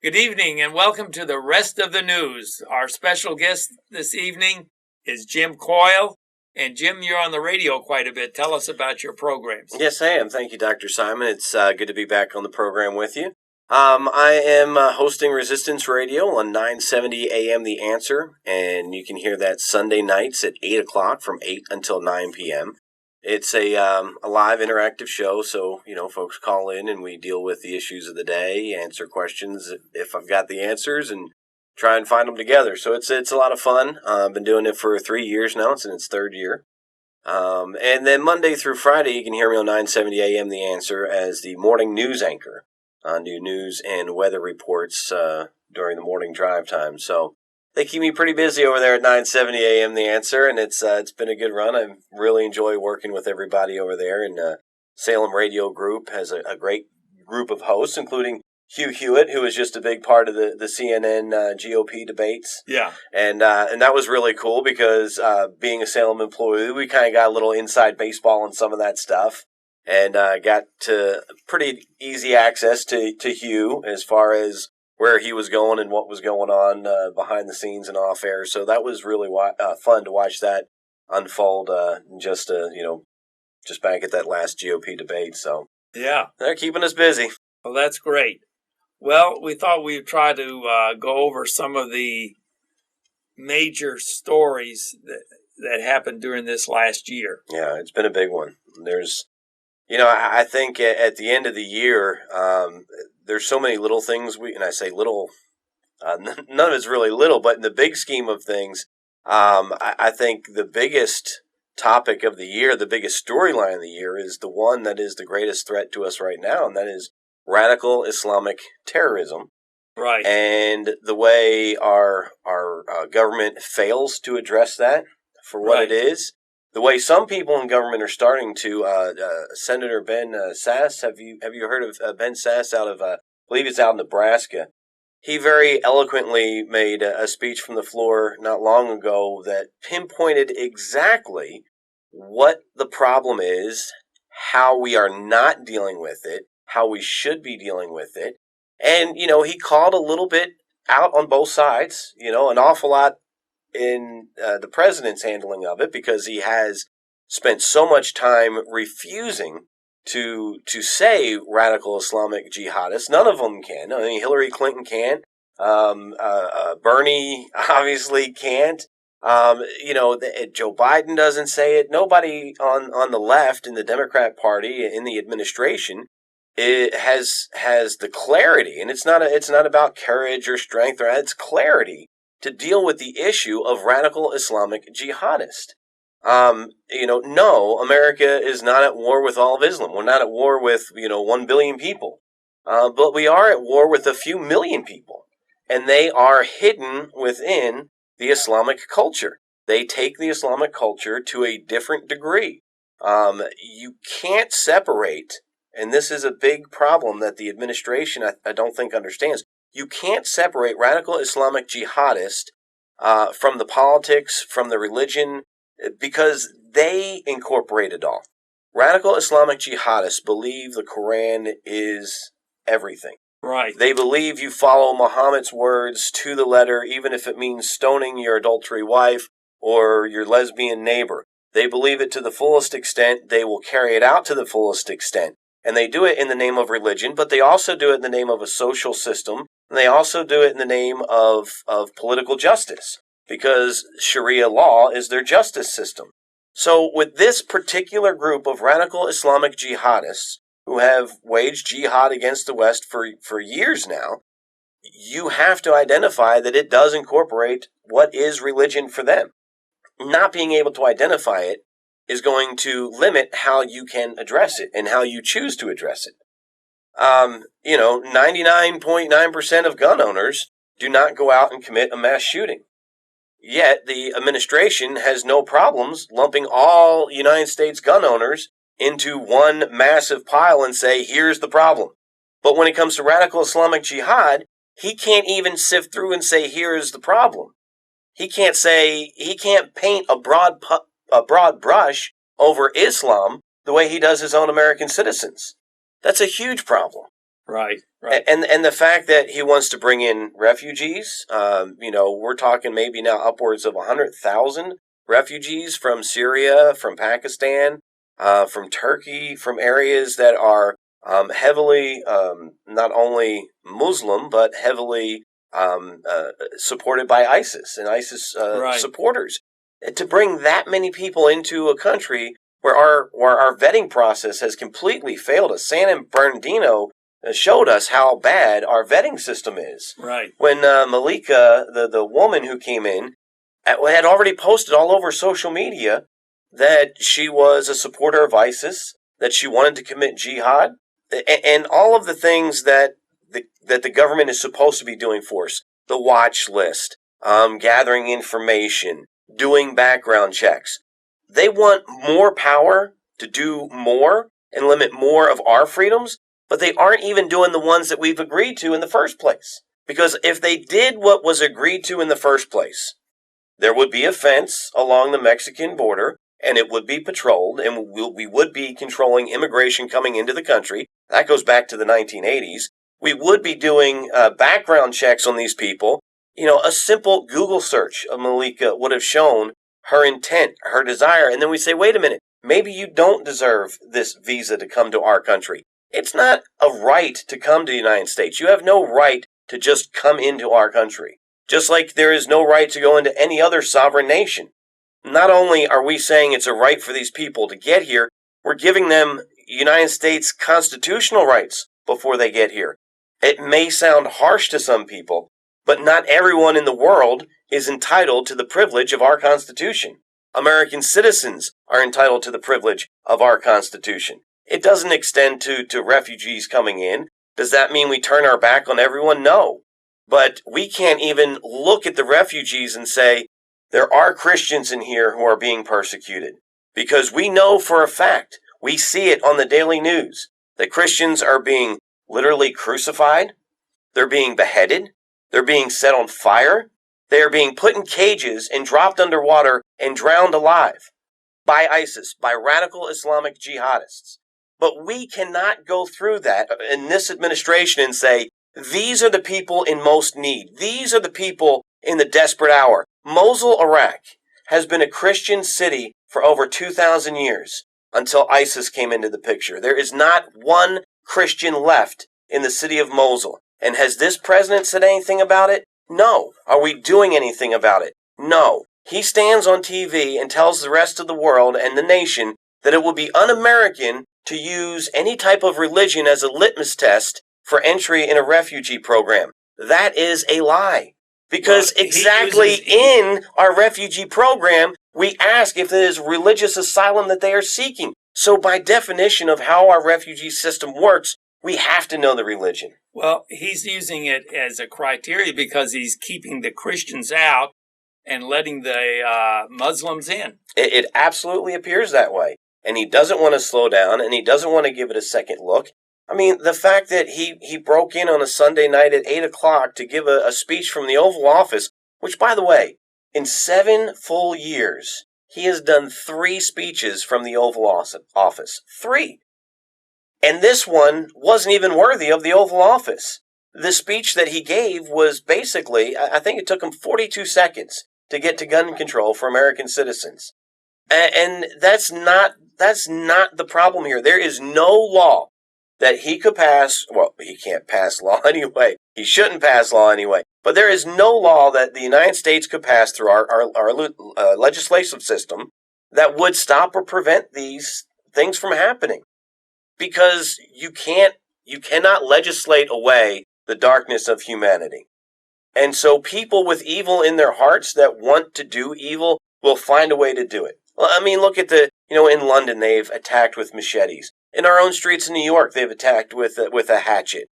Good evening and welcome to the rest of the news. Our special guest this evening is Jim Coyle. And Jim, you're on the radio quite a bit. Tell us about your programs. Yes, I am. Thank you, Dr. Simon. It's good to be back on the program with you. I am hosting Resistance Radio on 970 AM The Answer, and you can hear that Sunday nights at 8 o'clock from 8 until 9 p.m. It's a live interactive show, so, folks call in and we deal with the issues of the day, answer questions if I've got the answers, and try and find them together. So it's a lot of fun. I've been doing it for 3 years now. It's in its third year. And then Monday through Friday, you can hear me on 970 AM The Answer as the morning news anchor on new news and weather reports during the morning drive time. So they keep me pretty busy over there at 970 AM The Answer, and it's been a good run. I really enjoy working with everybody over there. And Salem Radio Group has a great group of hosts, including Hugh Hewitt, who was just a big part of the CNN GOP debates. Yeah. And that was really cool because being a Salem employee, we kind of got a little inside baseball on some of that stuff, and got to pretty easy access to Hugh as far as where he was going and what was going on behind the scenes and off air. So that was really fun to watch that unfold just back at that last GOP debate. So yeah, they're keeping us busy. Well, that's great. Well, we thought we'd try to go over some of the major stories that happened during this last year. Yeah, it's been a big one. There's, I think at the end of the year, there's so many little things and I say little, none of it's really little, but in the big scheme of things, I think the biggest topic of the year, the biggest storyline of the year is the one that is the greatest threat to us right now, and that is radical Islamic terrorism. Right. And the way our government fails to address that for what it is, the way some people in government are starting to, Senator Ben Sasse, have you heard of Ben Sasse out of, I believe it's out in Nebraska. He very eloquently made a speech from the floor not long ago that pinpointed exactly what the problem is, how we are not dealing with it, how we should be dealing with it. And, he called a little bit out on both sides, an awful lot in the president's handling of it, because he has spent so much time refusing to say radical Islamic jihadists. None of them can. I mean, Hillary Clinton can't. Bernie obviously can't. Joe Biden doesn't say it. Nobody on the left in the Democrat Party, in the administration, it has the clarity, and it's not about courage or strength, it's clarity to deal with the issue of radical Islamic jihadist. No, America is not at war with all of Islam. We're not at war with 1 billion people, but we are at war with a few million people, and they are hidden within the Islamic culture. They take the Islamic culture to a different degree. You can't separate. And this is a big problem that the administration, I don't think, understands. You can't separate radical Islamic jihadists from the politics, from the religion, because they incorporate it all. Radical Islamic jihadists believe the Quran is everything. Right. They believe you follow Muhammad's words to the letter, even if it means stoning your adultery wife or your lesbian neighbor. They believe it to the fullest extent. They will carry it out to the fullest extent. And they do it in the name of religion, but they also do it in the name of a social system, and they also do it in the name of political justice, because Sharia law is their justice system. So with this particular group of radical Islamic jihadists who have waged jihad against the West for years now, you have to identify that it does incorporate what is religion for them. Not being able to identify it is going to limit how you can address it and how you choose to address it. 99.9% of gun owners do not go out and commit a mass shooting. Yet the administration has no problems lumping all United States gun owners into one massive pile and say, here's the problem. But when it comes to radical Islamic jihad, he can't even sift through and say, here's the problem. He can't paint a broad brush over Islam the way he does his own American citizens. That's a huge problem. Right, right. And the fact that he wants to bring in refugees, we're talking maybe now upwards of 100,000 refugees from Syria, from Pakistan, from Turkey, from areas that are heavily not only Muslim but heavily supported by ISIS and ISIS Right. supporters. To bring that many people into a country where our vetting process has completely failed us. San Bernardino showed us how bad our vetting system is. Right. When Malika, the woman who came in, had already posted all over social media that she was a supporter of ISIS, that she wanted to commit jihad, and all of the things that the government is supposed to be doing for us. The watch list, gathering information, doing background checks. They want more power to do more and limit more of our freedoms, but they aren't even doing the ones that we've agreed to in the first place. Because if they did what was agreed to in the first place, there would be a fence along the Mexican border, and it would be patrolled, and we would be controlling immigration coming into the country. That goes back to the 1980s. We would be doing background checks on these people. A simple Google search of Malika would have shown her intent, her desire, and then we say, wait a minute, maybe you don't deserve this visa to come to our country. It's not a right to come to the United States. You have no right to just come into our country. Just like there is no right to go into any other sovereign nation. Not only are we saying it's a right for these people to get here, we're giving them United States constitutional rights before they get here. It may sound harsh to some people, but not everyone in the world is entitled to the privilege of our Constitution. American citizens are entitled to the privilege of our Constitution. It doesn't extend to refugees coming in. Does that mean we turn our back on everyone? No. But we can't even look at the refugees and say, there are Christians in here who are being persecuted. Because we know for a fact, we see it on the daily news, that Christians are being literally crucified, they're being beheaded, they're being set on fire, they are being put in cages and dropped underwater and drowned alive by ISIS, by radical Islamic jihadists. But we cannot go through that in this administration and say, these are the people in most need. These are the people in the desperate hour. Mosul, Iraq, has been a Christian city for over 2,000 years until ISIS came into the picture. There is not one Christian left in the city of Mosul. And has this president said anything about it? No. Are we doing anything about it? No. He stands on TV and tells the rest of the world and the nation that it would be un-American to use any type of religion as a litmus test for entry in a refugee program. That is a lie. Because in our refugee program, we ask if it is religious asylum that they are seeking. So by definition of how our refugee system works, we have to know the religion. Well, he's using it as a criteria because he's keeping the Christians out and letting the Muslims in. It absolutely appears that way. And he doesn't want to slow down, and he doesn't want to give it a second look. I mean, the fact that he broke in on a Sunday night at 8 o'clock to give a speech from the Oval Office, which, by the way, in 7 full years, he has done 3 speeches from the Oval Office. 3. And this one wasn't even worthy of the Oval Office. The speech that he gave was basically, I think it took him 42 seconds to get to gun control for American citizens. And that's not the problem here. There is no law that he could pass. Well, he can't pass law anyway. He shouldn't pass law anyway. But there is no law that the United States could pass through our legislative system that would stop or prevent these things from happening. Because you cannot legislate away the darkness of humanity. And so people with evil in their hearts that want to do evil will find a way to do it. Well, I mean, look at in London, they've attacked with machetes. In our own streets in New York, they've attacked with a hatchet.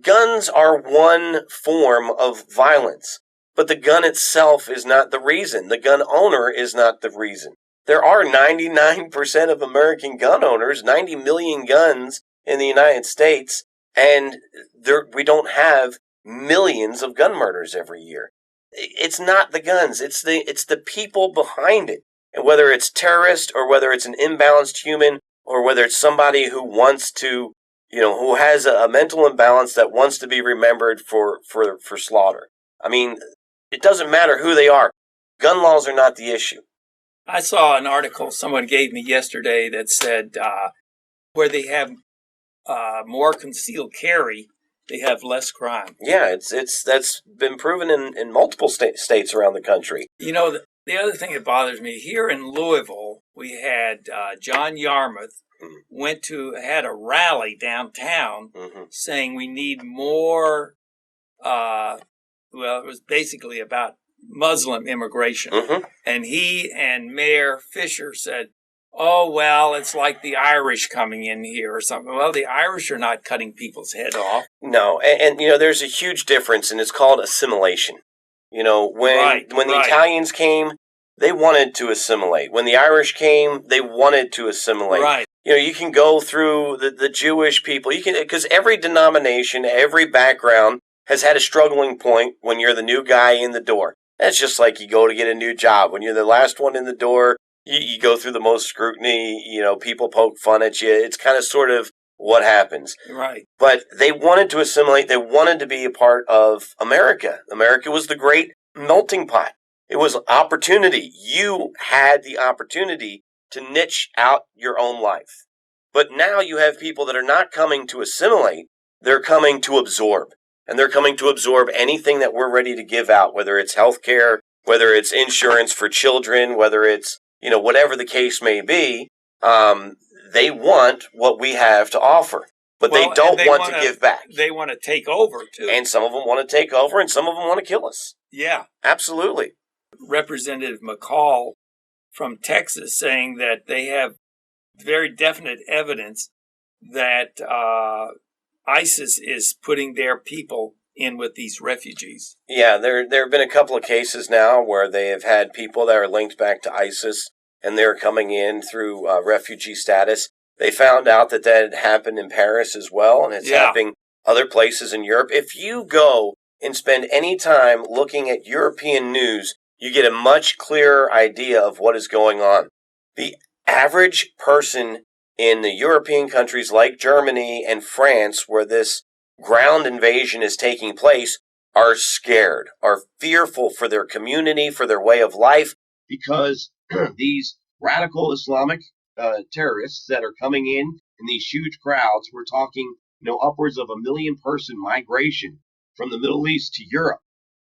Guns are one form of violence, but the gun itself is not the reason. The gun owner is not the reason. There are 99% of American gun owners, 90 million guns in the United States, and we don't have millions of gun murders every year. It's not the guns, it's the people behind it. And whether it's terrorist or whether it's an imbalanced human or whether it's somebody who wants to, who has a mental imbalance that wants to be remembered for slaughter. I mean, it doesn't matter who they are. Gun laws are not the issue. I saw an article someone gave me yesterday that said where they have more concealed carry, they have less crime. Yeah, that's been proven in multiple states around the country. The other thing that bothers me, here in Louisville, we had John Yarmouth had a rally downtown saying we need more, it was basically about Muslim immigration. And he and Mayor Fisher said, oh, well, it's like the Irish coming in here or something. Well, the Irish are not cutting people's head off. No, and there's a huge difference, and it's called assimilation. When the Italians came, they wanted to assimilate. When the Irish came, they wanted to assimilate. Right. You can go through the Jewish people. Because every denomination, every background has had a struggling point when you're the new guy in the door. That's just like you go to get a new job. When you're the last one in the door, you go through the most scrutiny. People poke fun at you. It's kind of sort of what happens. Right. But they wanted to assimilate. They wanted to be a part of America. America was the great melting pot. It was opportunity. You had the opportunity to niche out your own life. But now you have people that are not coming to assimilate. They're coming to absorb. And they're coming to absorb anything that we're ready to give out, whether it's healthcare, whether it's insurance for children, whether it's, whatever the case may be. They want what we have to offer. But they don't want to give back. They want to take over, too. And some of them want to take over, and some of them want to kill us. Yeah. Absolutely. Representative McCall from Texas saying that they have very definite evidence that ISIS is putting their people in with these refugees. Yeah, there have been a couple of cases now where they have had people that are linked back to ISIS, and they're coming in through refugee status. They found out that had happened in Paris as well, and it's happening other places in Europe. If you go and spend any time looking at European news, you get a much clearer idea of what is going on. The average person in the European countries like Germany and France, where this ground invasion is taking place, are scared, are fearful for their community, for their way of life, because these radical Islamic terrorists that are coming in these huge crowds, we're talking, upwards of 1 million person migration from the Middle East to Europe.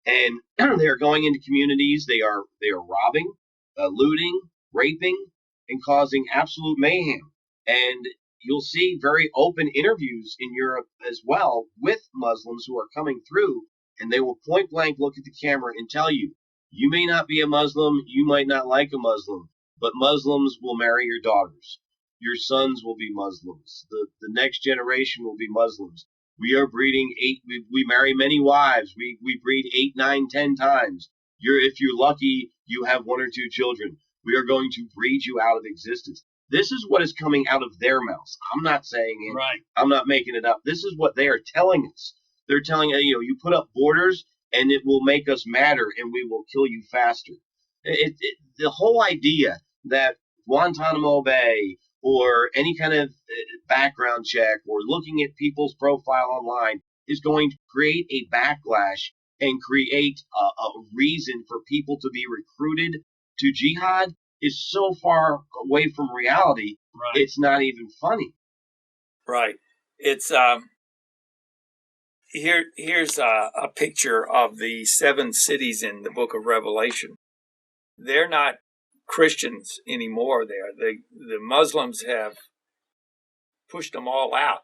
And they're going into communities. They are robbing, looting, raping, and causing absolute mayhem. And you'll see very open interviews in Europe as well with Muslims who are coming through, and they will point blank look at the camera and tell you, you may not be a Muslim, you might not like a Muslim, but Muslims will marry your daughters. Your sons will be Muslims. The next generation will be Muslims. We are breeding we marry many wives. We breed 8, 9, 10 times. If you're lucky, you have 1 or 2 children. We are going to breed you out of existence. This is what is coming out of their mouths. I'm not saying it. Right. I'm not making it up. This is what they are telling us. They're telling you put up borders and it will make us madder and we will kill you faster. The whole idea that Guantanamo Bay or any kind of background check or looking at people's profile online is going to create a backlash and create a reason for people to be recruited to jihad is so far away from reality, right. It's not even funny. Right. It's here's a picture of the 7 cities in the book of Revelation. They're not Christians anymore there. The Muslims have pushed them all out.